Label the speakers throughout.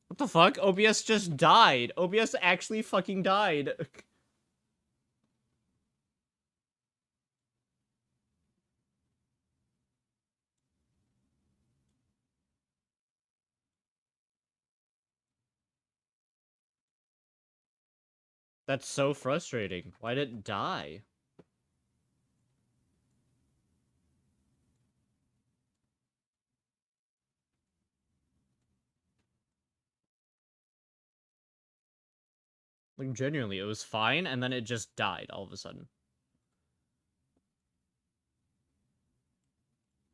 Speaker 1: What the fuck? OBS just died. OBS actually fucking died. That's so frustrating. Why did it die? Like, genuinely, it was fine, and then it just died all of a sudden.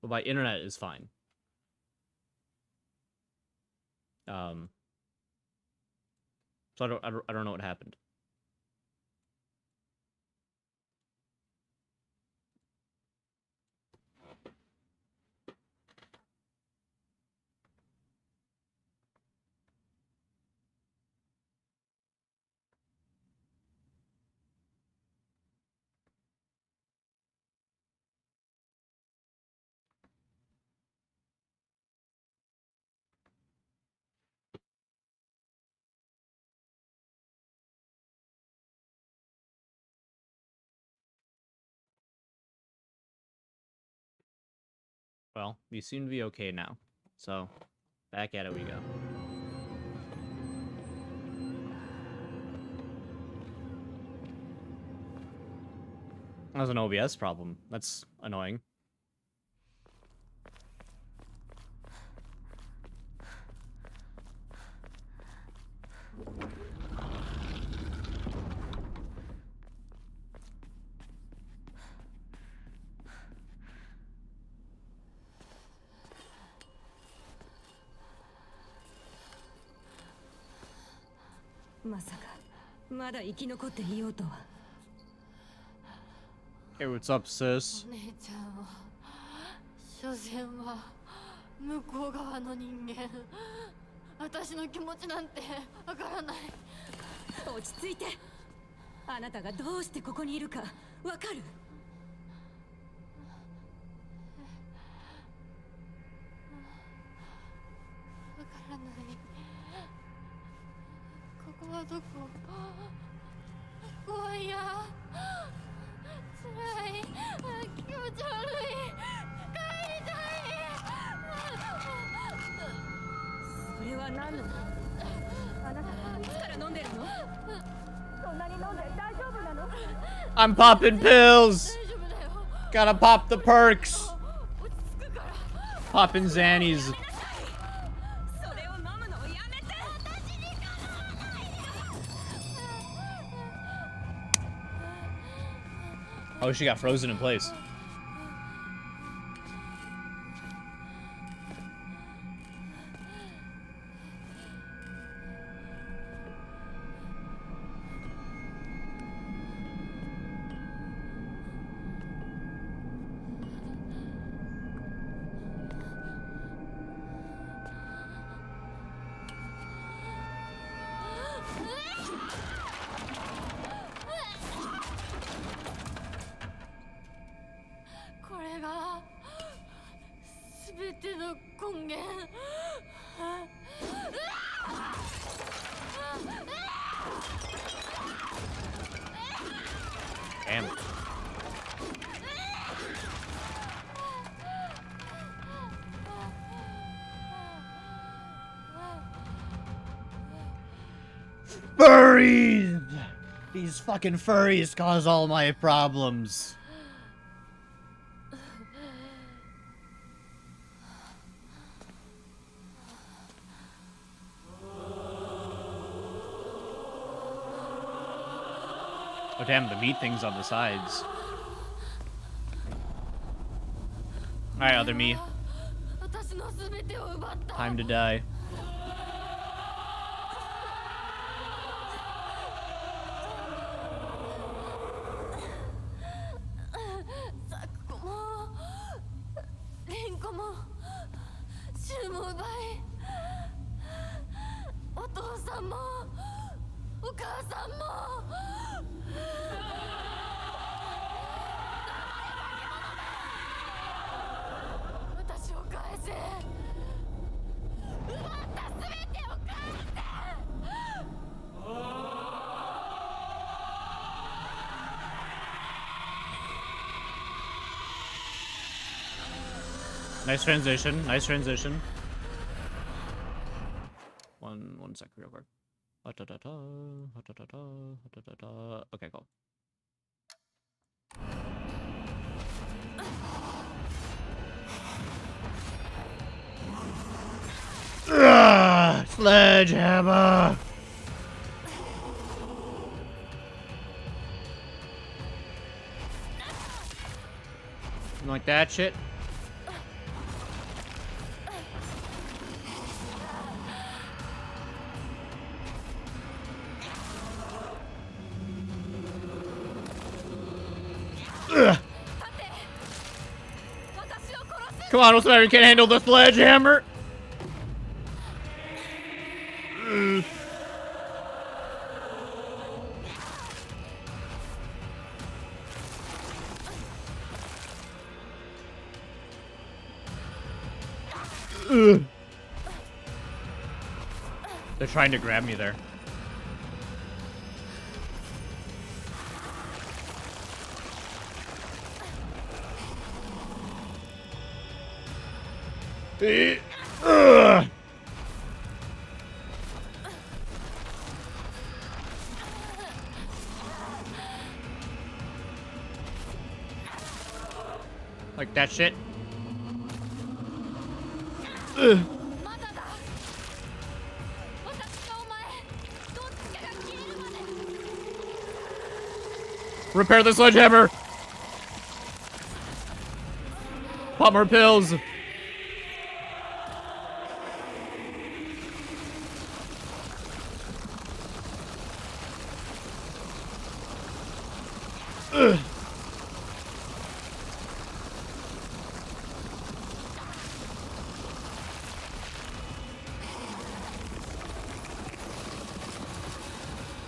Speaker 1: But my internet is fine. So I don't know what happened. Well, we seem to be okay now. So, back at it we go. That was an OBS problem. That's annoying. Hey, what's up, sis?
Speaker 2: お姉ちゃんは所詮は向こう側の人間。私の気持ちなんてわからない。
Speaker 3: 落ち着いて。あなたがどうしてここにいるかわかる？
Speaker 2: わからない。ここはどこ？怖いや。辛い。気持ち悪い。帰りたい。
Speaker 3: それは何の？あなたいつから飲んでるの？そんなに飲んで大丈夫なの？
Speaker 1: I'm popping pills! Gotta pop the perks! Popping Xannies. Oh, she got frozen in place. Damn. Furries! These fucking furries cause all my problems. Oh damn, the meat things on the sides. Alright, other me. Time to die. Nice transition. Nice transition. One sec, real quick. Okay, cool. Sledgehammer! You like that shit? Ugh. Come on, what's the matter? You can't handle the sledgehammer? They're trying to grab me there. Like that shit. Repair the sledgehammer! Pop more pills!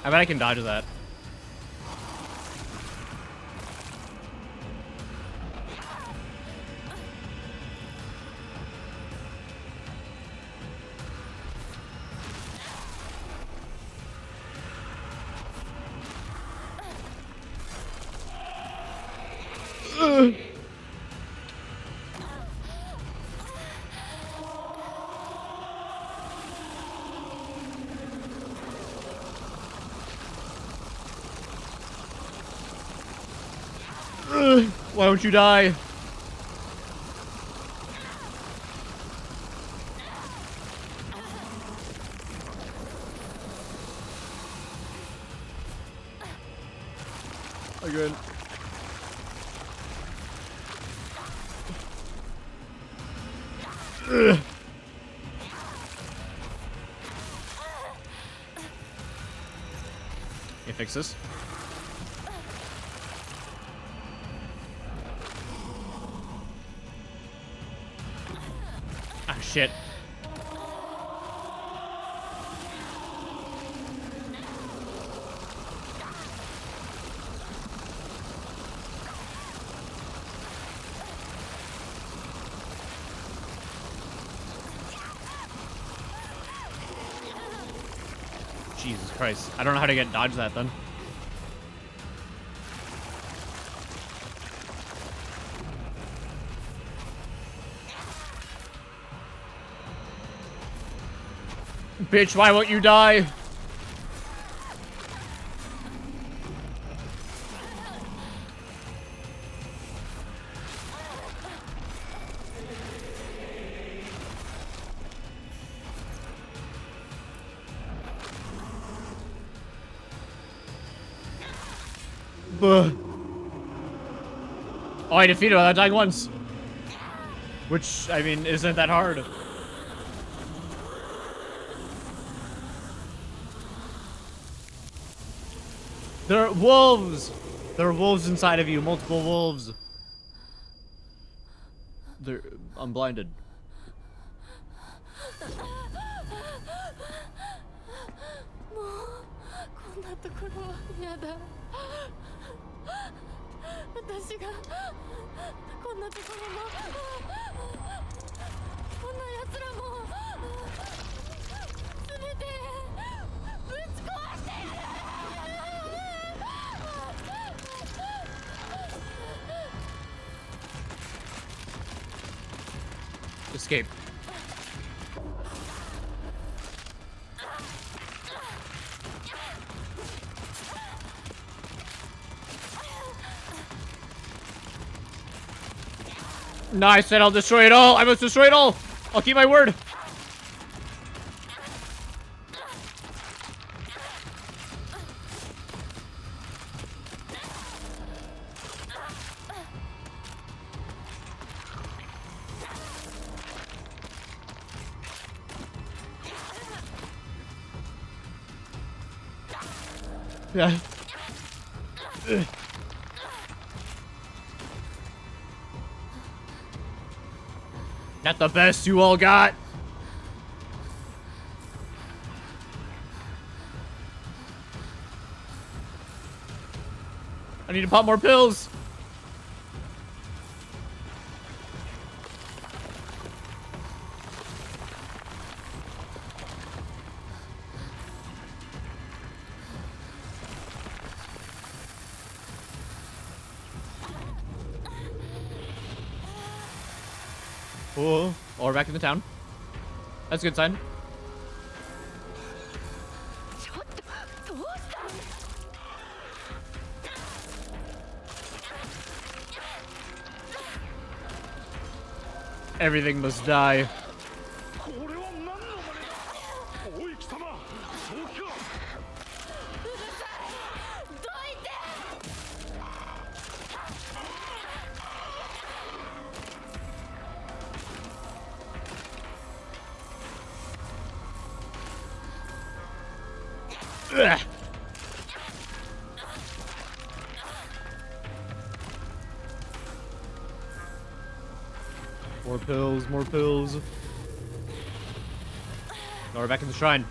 Speaker 1: I bet I can dodge that. Why don't you die? Again. You fix this? Ah, shit. Jesus Christ. I don't know how to get dodge that then. Bitch, why won't you die? Buh. Oh, I defeated her without dying once. Which, I mean, isn't that hard. There are wolves! There are wolves inside of you, multiple wolves. I'm blinded. escape. No, I said I'll destroy it all. I must destroy it all. I'll keep my word. Yeah. Not the best you all got. I need to pop more pills. Oh, we're back in the town. That's a good sign. Everything must die. Ugh. More pills, more pills. Now we're back in the shrine.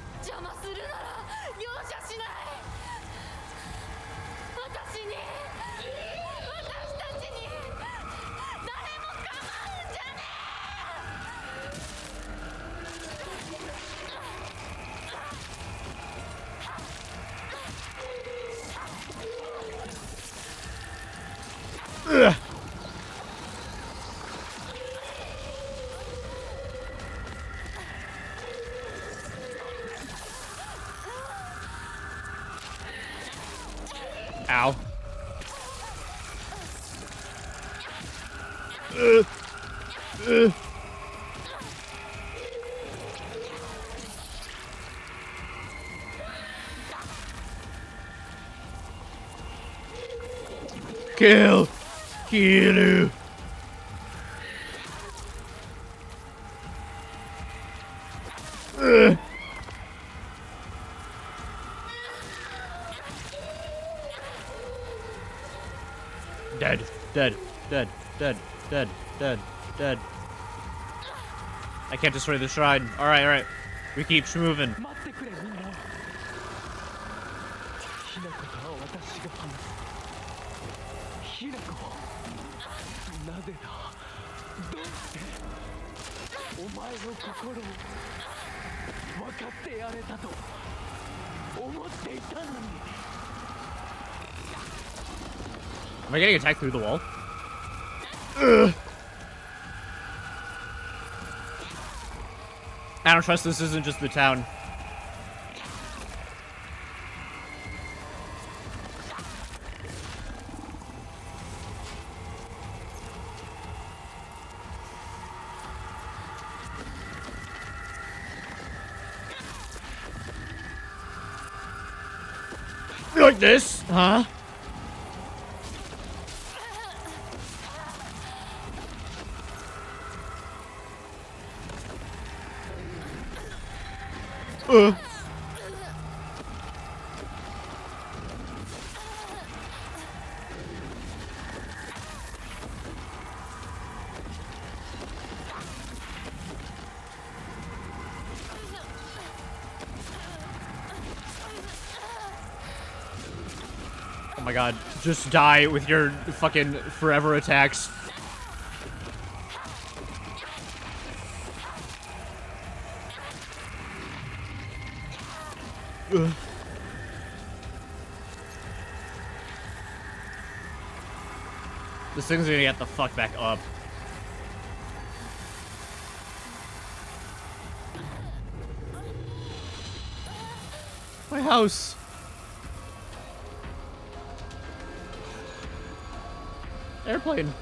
Speaker 1: Ugh. Ow. Kill! Kill! Dead, dead, dead, dead, dead, dead, dead. I can't destroy the shrine. Alright, alright. We keep moving. Am I getting attacked through the wall? Ugh. I don't trust this isn't just the town. Like this? Huh? Oh my god, just die with your fucking forever attacks. Ugh. This thing's gonna get the fuck back up. My house. Airplane.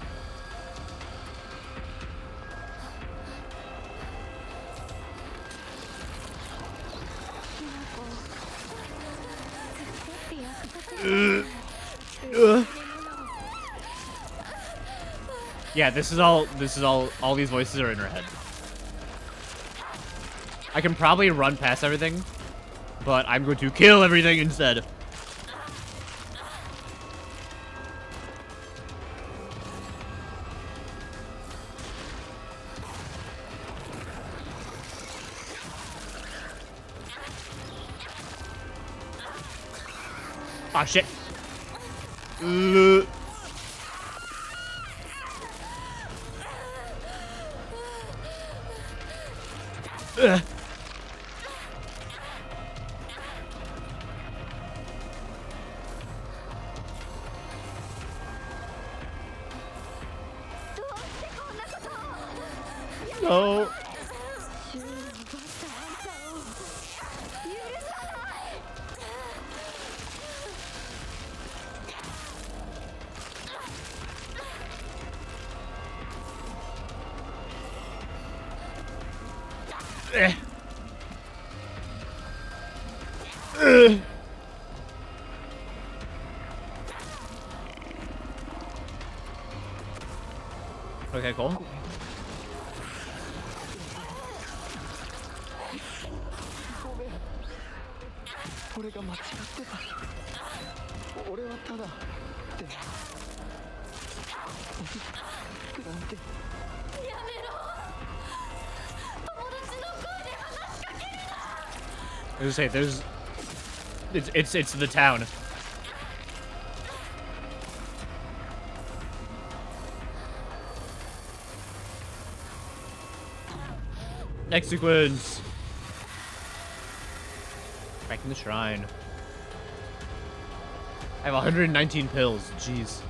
Speaker 1: Yeah, this is all these voices are in her head. I can probably run past everything, but I'm going to kill everything instead. Ah, shit. No. Okay, cool.
Speaker 4: 俺が間違ってた。俺はただでなんて。
Speaker 2: やめろ。友達の声で話しかけるな。
Speaker 1: I was gonna say, there's, it's the town. Next sequence. Back in the shrine. I have 119 pills. Jeez.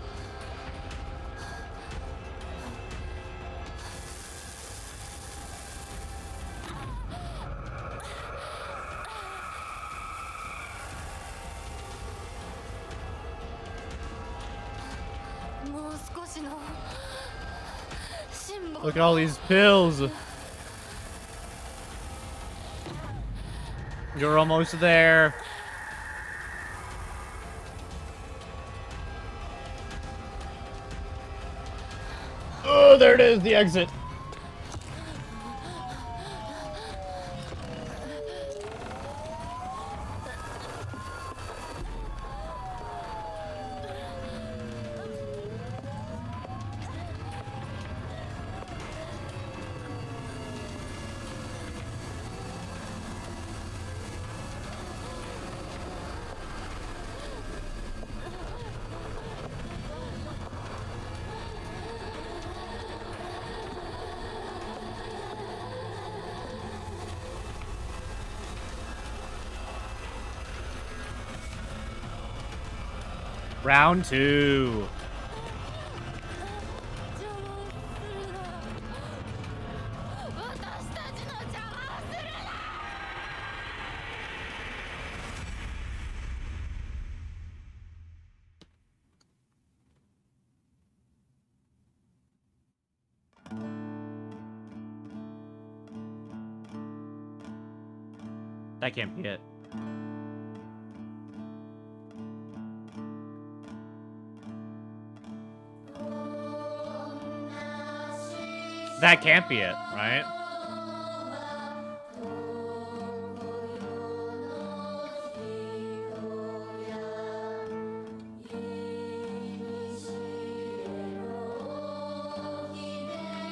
Speaker 1: Look at all these pills. You're almost there. Oh, there it is, the exit. Round 2. That can't be it. That can't be it, right?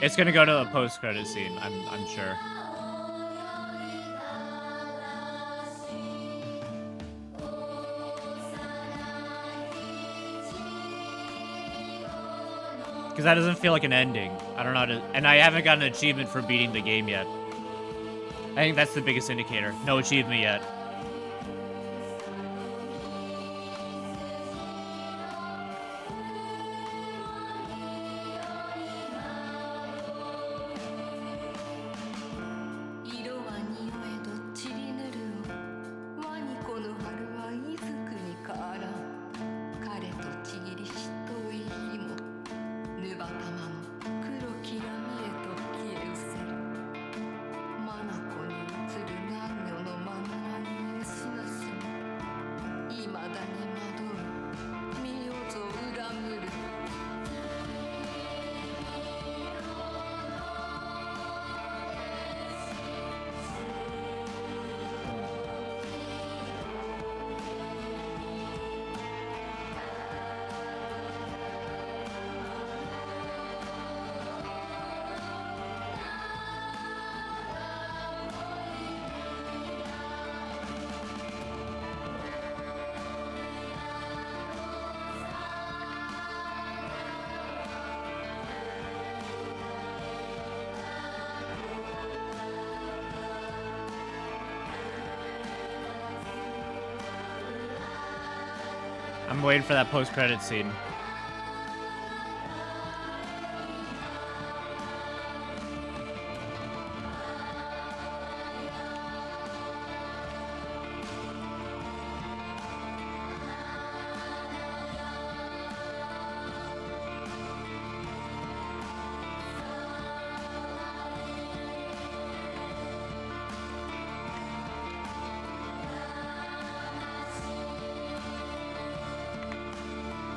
Speaker 1: It's gonna go to the post-credit scene, I'm sure. Because that doesn't feel like an ending. I don't know how to... And I haven't got an achievement for beating the game yet. I think that's the biggest indicator. No achievement yet.
Speaker 2: 未だに惑う身をぞ恨むる
Speaker 1: I'm waiting for that post-credit scene.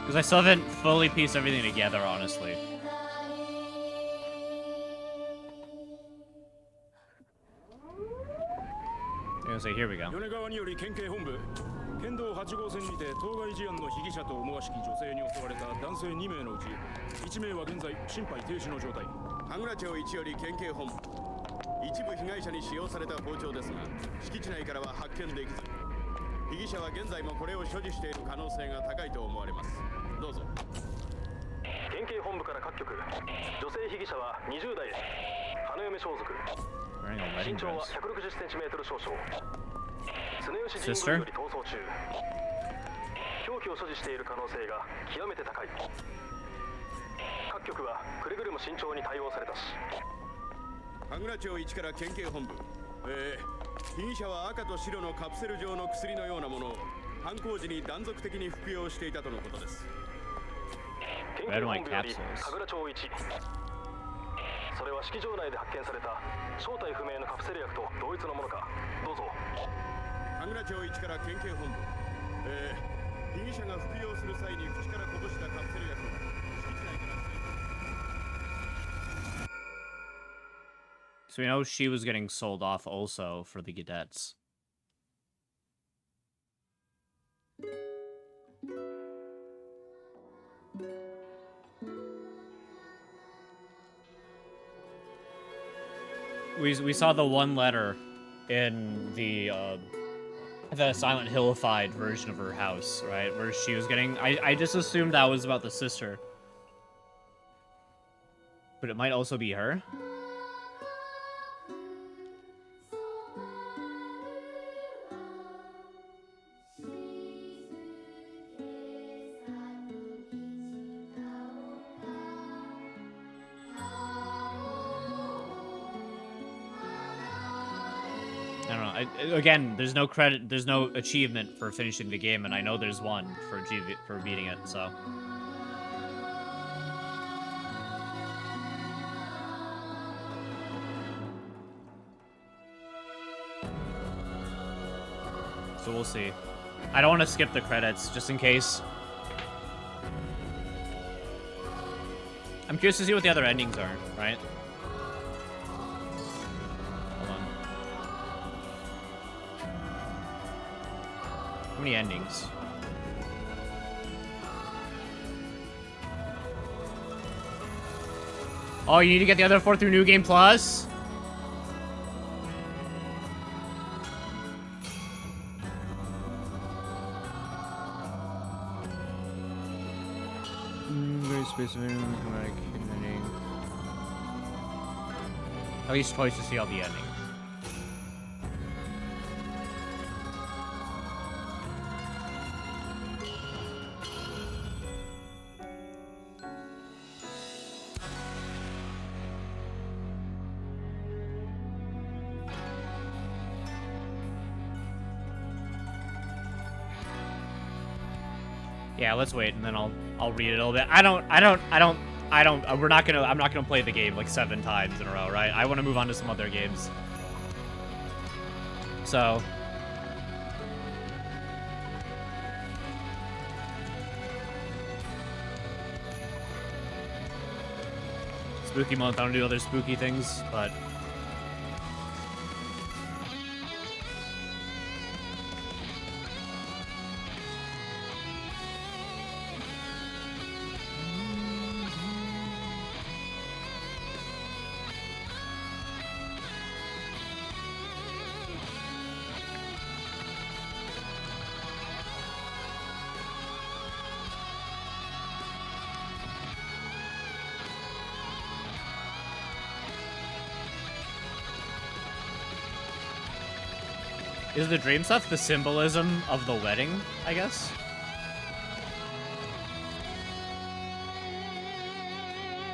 Speaker 1: Because I still haven't fully pieced everything together, honestly. I'm gonna say, here we go.
Speaker 5: 米川により県警本部県道8号線にて当該事案の被疑者と思わしき女性に襲われた男性2名のうち1名は現在心肺停止の状態。羽倉町1より県警本部一部被害者に使用された包丁ですが敷地内からは発見できず被疑者は現在もこれを所持している可能性が高いと思われます。どうぞ。県警本部から各局女性被疑者は20代です。花嫁装束身長は 160cm 少々常吉神宮より逃走中凶器を所持している可能性が極めて高い。各局はくれぐれも慎重に対応されたし。羽倉町1から県警本部被疑者は赤と白のカプセル状の薬のようなものを犯行時に断続的に服用していたとのことです。県警本部より神楽町1それは式場内で発見された正体不明のカプセル薬と同一のものか。どうぞ。羽倉町1から県警本部被疑者が服用する際に口からこぼしたカプセル薬を敷地内から
Speaker 1: So we know she was getting sold off also for the cadets. We saw the one letter in the Silent Hillified version of her house, right? Where she was getting... I just assumed that was about the sister. But it might also be her. Again, there's no credit, there's no achievement for finishing the game, and I know there's one for beating it, so. So we'll see. I don't want to skip the credits, just in case. I'm curious to see what the other endings are, right? How many endings? Oh, you need to get the other 4 through New Game Plus? Very specific, chromatic ending. At least twice to see all the endings. Yeah, let's wait, and then I'll read it a little bit. I'm not gonna play the game like 7 times in a row, right? I want to move on to some other games. So spooky month. I don't do other spooky things, but is the dream stuff the symbolism of the wedding, I guess?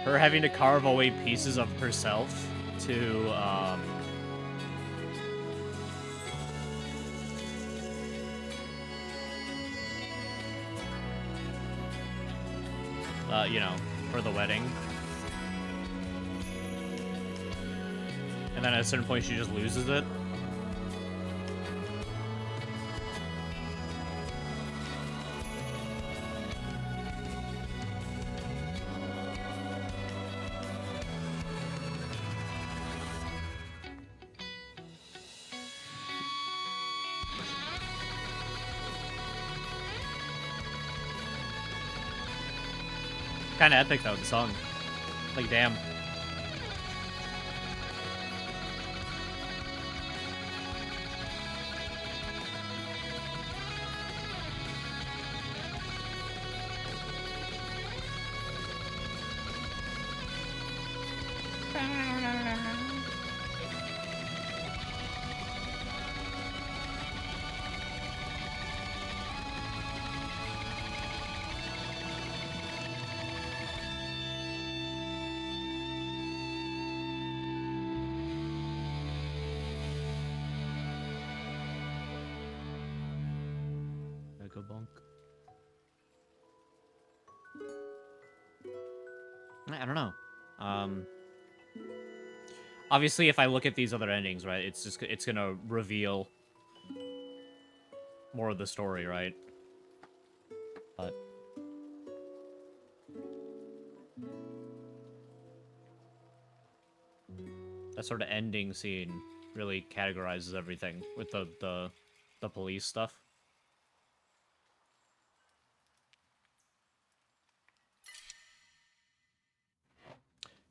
Speaker 1: Her having to carve away pieces of herself to, you know, for the wedding. And then at a certain point she just loses it. Kind of epic though, the song. Like, damn. Go bonk. I don't know. Obviously, if I look at these other endings, right, it's gonna reveal more of the story, right? But that sort of ending scene really categorizes everything with the police stuff.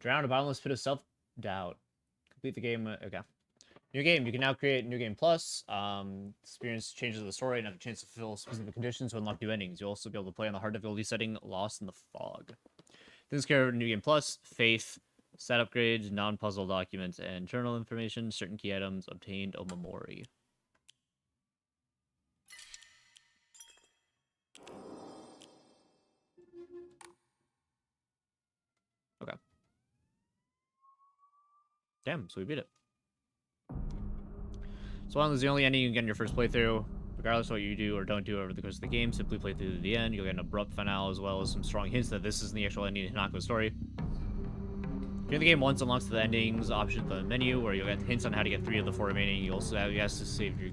Speaker 1: Drown a bottomless pit of self-doubt. Complete the game. Okay. New game. You can now create New Game Plus. Experience changes of the story and have a chance to fulfill specific conditions to unlock new endings. You'll also be able to play on the hard difficulty setting, Lost in the Fog. This care of New Game Plus, Faith, stat upgrades, non-puzzle documents, and journal information. Certain key items obtained Omamori. Okay. Damn, so we beat it. So long as the only ending you can get in your first playthrough, regardless of what you do or don't do over the course of the game, simply play through to the end. You'll get an abrupt finale as well as some strong hints that this is the actual ending of Hinako's story. Doing the game once unlocks the endings option at the menu, where you'll get hints on how to get 3 of the 4 remaining. You also have to save your...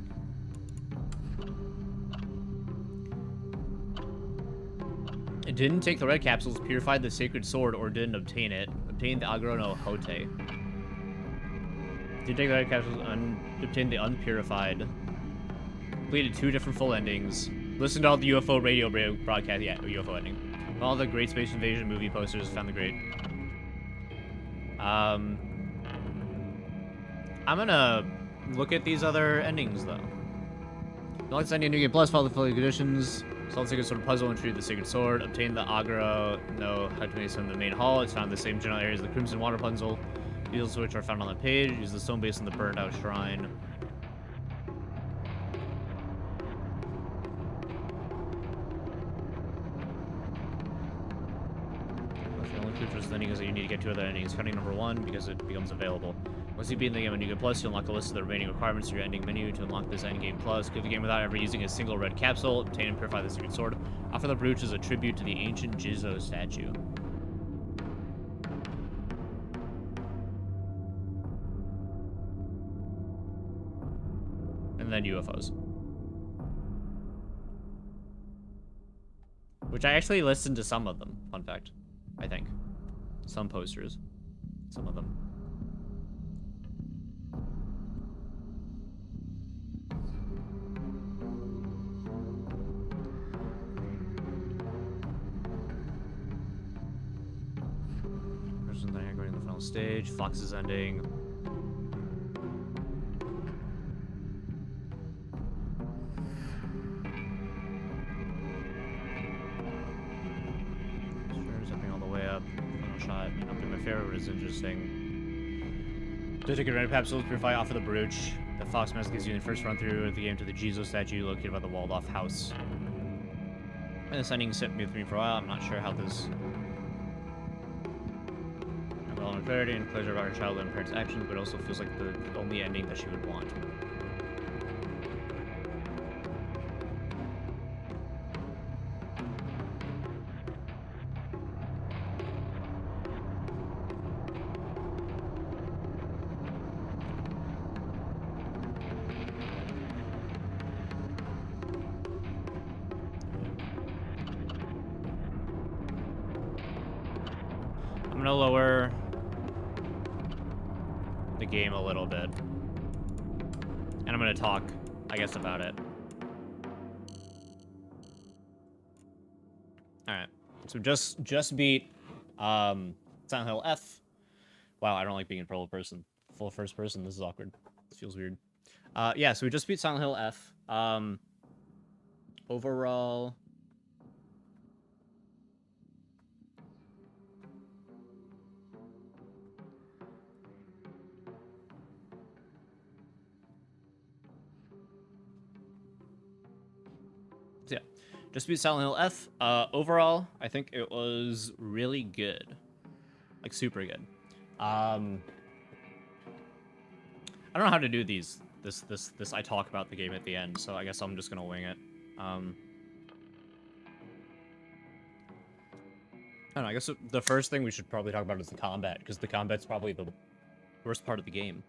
Speaker 1: It didn't take the red capsules, purified the sacred sword, or didn't obtain it. Obtained the Agro no Hote. Did take the red capsules and obtained the unpurified. Completed 2 different full endings. Listened to all the UFO radio broadcast. Yeah, UFO ending. All the Great Space Invasion movie posters. Found the great. I'm gonna look at these other endings though. Unlock the ending New Game Plus. Follow the full conditions. Solve the sacred sword puzzle and retrieve the sacred sword. Obtain the Agro no Hote from the main hall. It's found in the same general areas as the Crimson Water puzzle. Details which are found on the page. Use the stone base in the burned out shrine. The only clue for this ending is that you need to get 2 other endings. Counting number 1 because it becomes available. Once you beat the game on New Game Plus, you unlock a list of the remaining requirements to your ending menu to unlock this end game plus. Complete the game without ever using a single red capsule. Obtain and purify the sacred sword. Offer the brooch as a tribute to the ancient Jizo statue. And then UFOs. Which I actually listened to some of them, fun fact. I think. Some posters. some of them. Person there going to the final stage. Fox's ending. Jumping all the way up. Final shot. May not be my favorite, but it's interesting. To take a random capsules purify off of the brooch. The Fox mask gives you the first run through of the game to the Jesus statue located by the walled off house. And this ending set me with me for a while. I'm not sure how this. Well, in clarity and pleasure about her childhood and parents' actions, but it also feels like the only ending that she would want. I'm gonna lower the game a little bit, and I'm gonna talk, I guess, about it. All right, so just beat Silent Hill F. Wow, I don't like being in full first person. This is awkward. This feels weird. Yeah, so we just beat Silent Hill F. Overall. So yeah, just beat Silent Hill F. Overall, I think it was really good, like super good. I don't know how to do these. This I talk about the game at the end, so I guess I'm just gonna wing it. I don't know. I guess the first thing we should probably talk about is the combat, because the combat's probably the worst part of the game.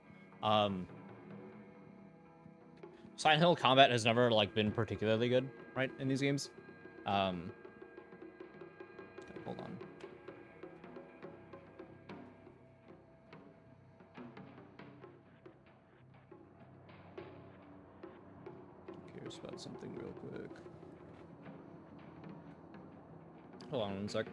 Speaker 1: Silent Hill combat has never like been particularly good, right, in these games. Okay, hold on. Curious about something real quick. Hold on one sec.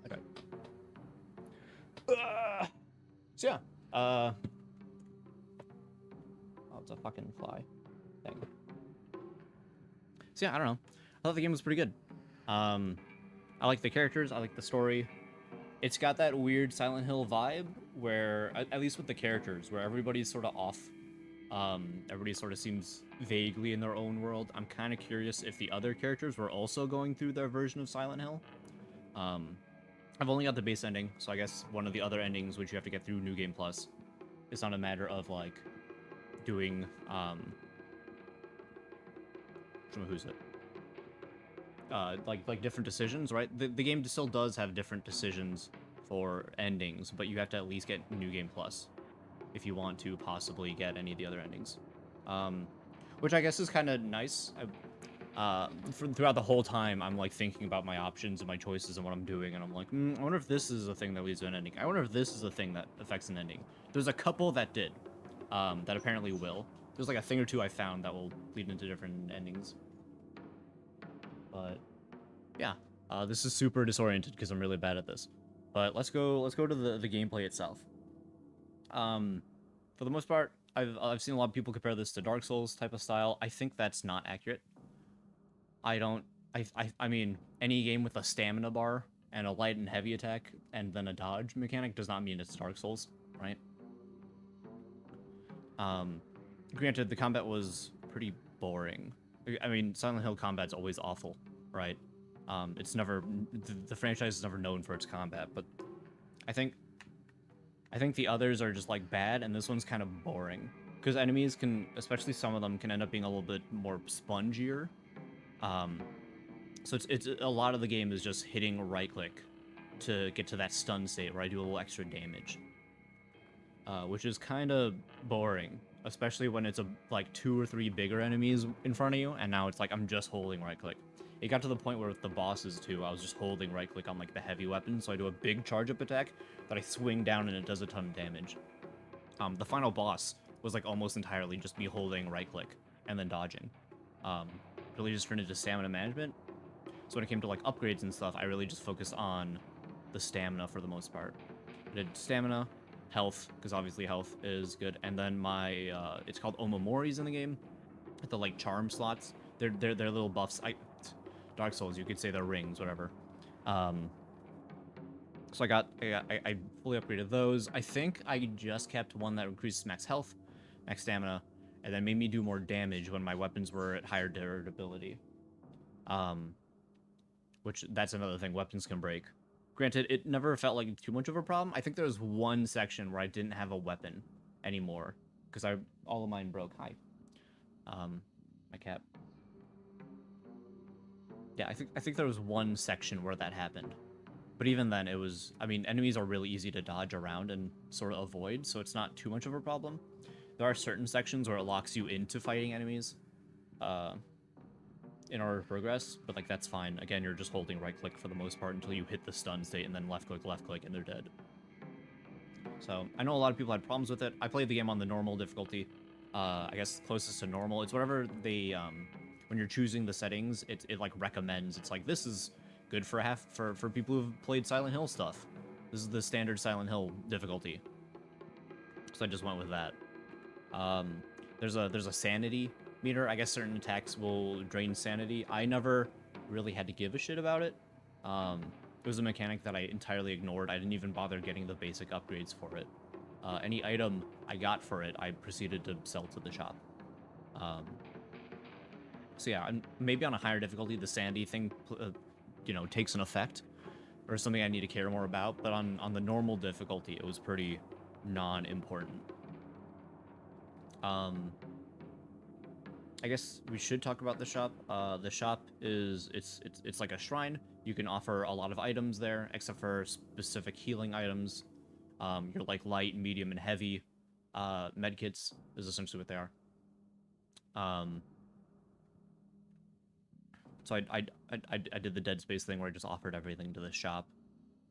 Speaker 1: Okay. So yeah, oh, it's a fucking fly thing. So yeah, I don't know. I thought the game was pretty good. I like the characters. I like the story. It's got that weird Silent Hill vibe where, at least with the characters, where everybody's sort of off. Everybody sort of seems vaguely in their own world. I'm kind of curious if the other characters were also going through their version of Silent Hill. I've only got the base ending, so I guess one of the other endings, which you have to get through New Game Plus, it's not a matter of, like, doing, who's it? Like different decisions, right? The game still does have different decisions for endings, but you have to at least get New Game Plus if you want to possibly get any of the other endings. Which I guess is kind of nice. Throughout the whole time, I'm like thinking about my options and my choices and what I'm doing, and I'm like, I wonder if this is a thing that leads to an ending. I wonder if this is a thing that affects an ending. There's a couple that did, that apparently will. There's like a thing or two I found that will lead into different endings. But yeah, this is super disoriented because I'm really bad at this. But let's go to the gameplay itself. For the most part, I've seen a lot of people compare this to Dark Souls type of style. I think that's not accurate. I mean, any game with a stamina bar and a light and heavy attack and then a dodge mechanic does not mean it's Dark Souls, right? Granted, the combat was pretty boring. I mean, Silent Hill combat's always awful, right? It's never the franchise is never known for its combat, but I think the others are just like bad, and this one's kind of boring because enemies can, especially some of them, can end up being a little bit more spongier. So it's a lot of the game is just hitting right click to get to that stun state where I do a little extra damage, which is kind of boring, especially when it's like 2 or 3 bigger enemies in front of you, and now it's like I'm just holding right click. It got to the point where with the bosses too, I was just holding right click on like the heavy weapon, so I do a big charge up attack that I swing down and it does a ton of damage. The final boss was like almost entirely just me holding right click and then dodging. Really just turned into stamina management. So when it came to like upgrades and stuff, I really just focused on the stamina for the most part. I did stamina, health, because obviously health is good, and then my it's called Omomoris in the game, the like charm slots. They're little buffs. Dark Souls, you could say they're rings, whatever. So I fully upgraded those. I think I just kept one that increases max health, max stamina, and then made me do more damage when my weapons were at higher durability. Which that's another thing, weapons can break. Granted, it never felt like too much of a problem. I think there was one section where I didn't have a weapon anymore because all of mine broke. Hi. My cat. Yeah, I think there was one section where that happened. But even then, it was... I mean, enemies are really easy to dodge around and sort of avoid, so it's not too much of a problem. There are certain sections where it locks you into fighting enemies in order to progress, but, like, that's fine. Again, you're just holding right-click for the most part until you hit the stun state, and then left-click, and they're dead. So, I know a lot of people had problems with it. I played the game on the normal difficulty. I guess closest to normal. It's whatever they... when you're choosing the settings, it like recommends. It's like, this is good for for people who've played Silent Hill stuff. This is the standard Silent Hill difficulty. So I just went with that. There's a sanity meter. I guess certain attacks will drain sanity. I never really had to give a shit about it. It was a mechanic that I entirely ignored. I didn't even bother getting the basic upgrades for it. Any item I got for it, I proceeded to sell to the shop. So yeah, maybe on a higher difficulty, the sanity thing, you know, takes an effect, or something I need to care more about. But on the normal difficulty, it was pretty non-important. I guess we should talk about the shop. The shop is it's like a shrine. You can offer a lot of items there, except for specific healing items. Your like light, medium, and heavy medkits is essentially what they are. So I did the Dead Space thing where I just offered everything to the shop,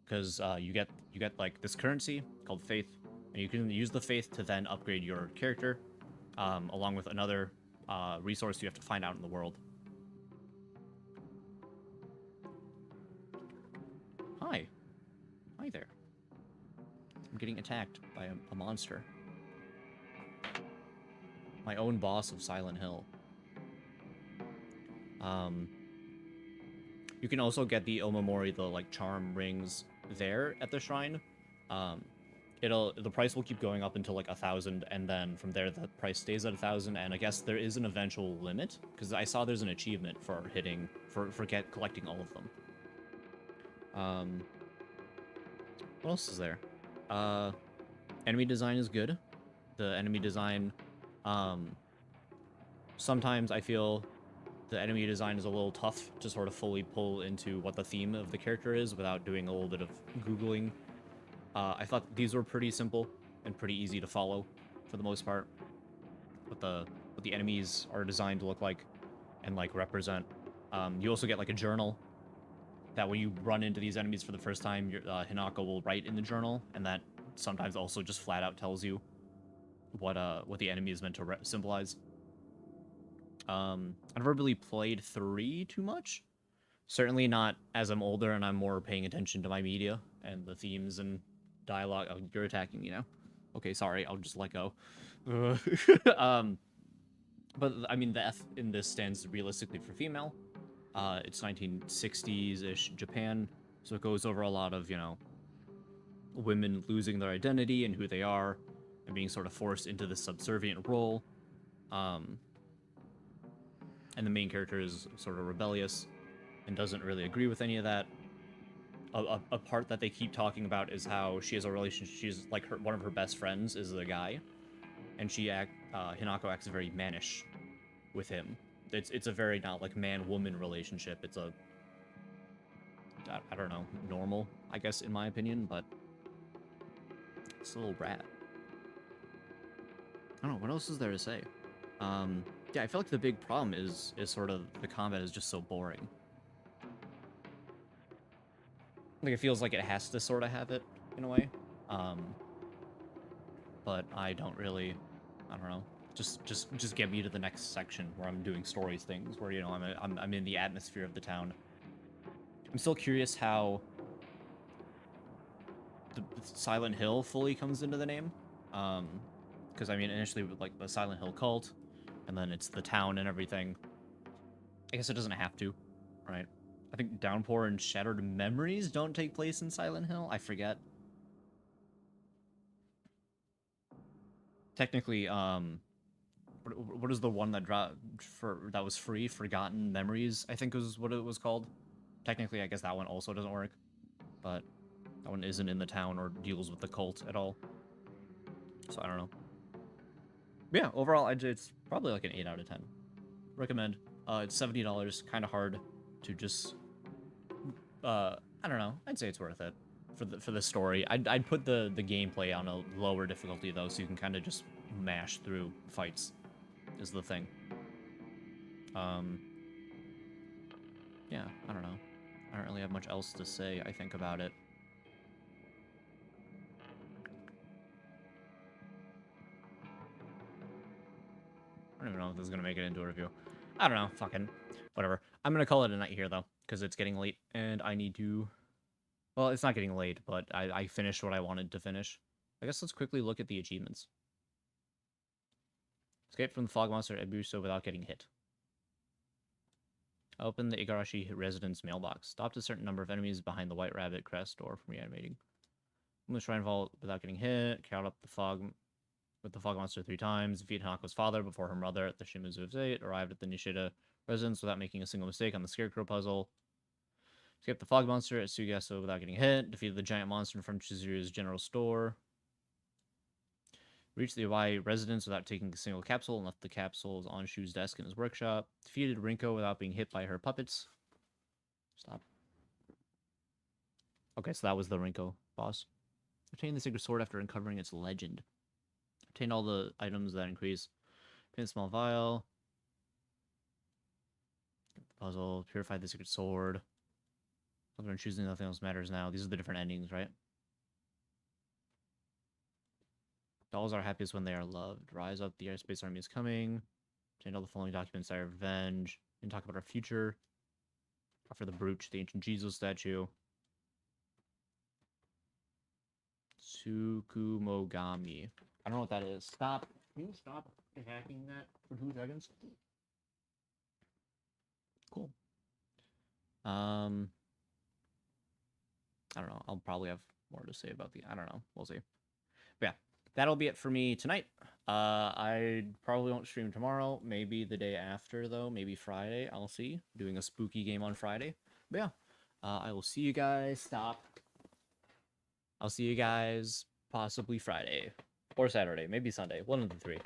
Speaker 1: because you get like this currency called faith, and you can use the faith to then upgrade your character, along with another resource you have to find out in the world. Hi there. I'm getting attacked by a monster. My own boss of Silent Hill. You can also get the Omamori, the like charm rings there at the shrine. The price will keep going up until like 1,000, and then from there the price stays at 1,000. And I guess there is an eventual limit, because I saw there's an achievement for collecting all of them. What else is there? Enemy design is good. The enemy design, sometimes I feel the enemy design is a little tough to sort of fully pull into what the theme of the character is without doing a little bit of Googling. I thought these were pretty simple and pretty easy to follow for the most part. What the enemies are designed to look like and like represent. You also get like a journal that when you run into these enemies for the first time, your Hinako will write in the journal, and that sometimes also just flat out tells you what the enemy is meant to symbolize. I never really played 3 too much. Certainly not as I'm older and I'm more paying attention to my media and the themes and dialogue. Oh, you're attacking me now. Okay, sorry, I'll just let go. But, I mean, the F in this stands realistically for female. It's 1960s-ish Japan, so it goes over a lot of, you know, women losing their identity and who they are, and being sort of forced into this subservient role. And the main character is sort of rebellious and doesn't really agree with any of that. A part that they keep talking about is how she has a relationship. She's like one of her best friends is the guy, and Hinako acts very mannish with him. It's a very not like man-woman relationship. It's a I don't know, normal, I guess, in my opinion, but it's a little rat. I don't know, what else is there to say? Yeah, I feel like the big problem is sort of the combat is just so boring. Like, it feels like it has to sort of have it, in a way. But I don't really, I don't know. Just get me to the next section where I'm doing stories things, where, you know, I'm in the atmosphere of the town. I'm still curious how the Silent Hill fully comes into the name. Because, I mean, initially, with, like, the Silent Hill cult, and then it's the town and everything. I guess it doesn't have to, right? I think Downpour and Shattered Memories don't take place in Silent Hill. I forget. Technically, what is the one that that was free? Forgotten Memories, I think was what it was called. Technically, I guess that one also doesn't work, but that one isn't in the town or deals with the cult at all. So I don't know. But yeah, overall, it's probably like an 8 out of 10. Recommend. It's $70, kind of hard to just. I don't know. I'd say it's worth it for the story. I'd put the gameplay on a lower difficulty though, so you can kind of just mash through fights. Is the thing. Yeah, I don't know. I don't really have much else to say, I think, about it. I don't even know if this is going to make it into a review. I don't know. Fucking whatever. I'm going to call it a night here, though, because it's getting late, and I need to... Well, it's not getting late, but I finished what I wanted to finish. I guess let's quickly look at the achievements. Escape from the fog monster at Ebuso without getting hit. Open the Igarashi residence mailbox. Stopped a certain number of enemies behind the White Rabbit crest door from reanimating. Open the shrine vault without getting hit. Count up the fog with the fog monster 3 times. Defeat Hanako's father before her mother at the Shimizu of 8. Arrived at the Nishida residence without making a single mistake on the Scarecrow puzzle. Escaped the fog monster at Sugaso without getting hit. Defeated the giant monster from Chizuru's general store. Reached the Iwai residence without taking a single capsule and left the capsules on Shu's desk in his workshop. Defeated Rinko without being hit by her puppets. Stop. Okay, so that was the Rinko boss. Obtained the sacred sword after uncovering its legend. Obtained all the items that increase. Pin small vial. Get the puzzle. Purified the sacred sword. Other than choosing, nothing else matters now. These are the different endings, right? Dolls are happiest when they are loved. Rise up, the airspace army is coming. Obtained all the following documents, I revenge. Didn't talk about our future. Offer the brooch, the ancient Jesus statue. Tsukumogami. I don't know what that is. Stop. Can you stop hacking that for 2 seconds? Cool. I don't know. I'll probably have more to say about I don't know. We'll see. But yeah, that'll be it for me tonight. I probably won't stream tomorrow. Maybe the day after, though. Maybe Friday. I'll see. Doing a spooky game on Friday. But yeah, I will see you guys. Stop. I'll see you guys possibly Friday. Or Saturday. Maybe Sunday. One of the 3.